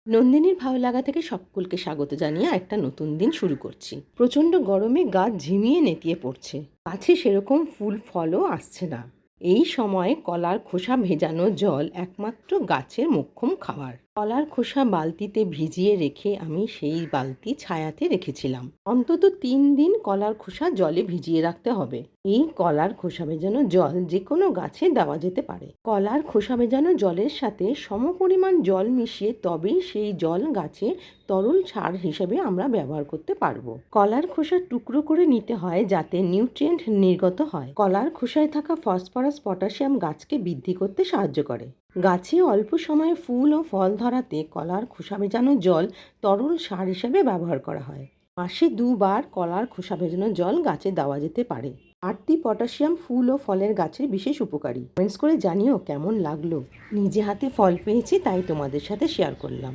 নন্দিনীর ভালো লাগা থেকে সকলকে স্বাগত জানিয়ে একটা নতুন দিন শুরু করছি। প্রচণ্ড গরমে গাছ ঝিমিয়ে নেতিয়ে পড়ছে, গাছে সেরকম ফুল ফলও আসছে না। এই সময় কলার খোসা ভেজানো জল একমাত্র গাছের মোক্ষম খাবার। কলার খোসা বালতিতে ভিজিয়ে রেখে আমি সেই বালতি ছায়াতে রেখেছিলাম। অন্তত 3 দিন কলার খোসা জলে ভিজিয়ে রাখতে হবে। এই কলার খোসা ভেজানো জল যে কোনো গাছে দেওয়া যেতে পারে। কলার খোসা ভেজানো জলের সাথে সমপরিমাণ জল মিশিয়ে তবেই সেই জল গাছে তরল সার হিসেবে আমরা ব্যবহার করতে পারবো। কলার খোসা টুকরো করে নিতে হয় যাতে নিউট্রিয়েন্ট নির্গত হয়। কলার খোসায় থাকা ফসফরাস পটাশিয়াম গাছকে বৃদ্ধি করতে সাহায্য করে। গাছে অল্প সময়ে ফুল ও ফল ধরাতে কলার খোসা ভেজানো জল তরল সার হিসেবে ব্যবহার করা হয়। মাসে 2 বার কলার খোসা ভেজানো জল গাছে দেওয়া যেতে পারে। বাড়তি পটাশিয়াম ফুল ও ফলের গাছের বিশেষ উপকারী। কমেন্টস করে জানিও কেমন লাগলো। নিজে হাতে ফল পেয়েছি তাই তোমাদের সাথে শেয়ার করলাম।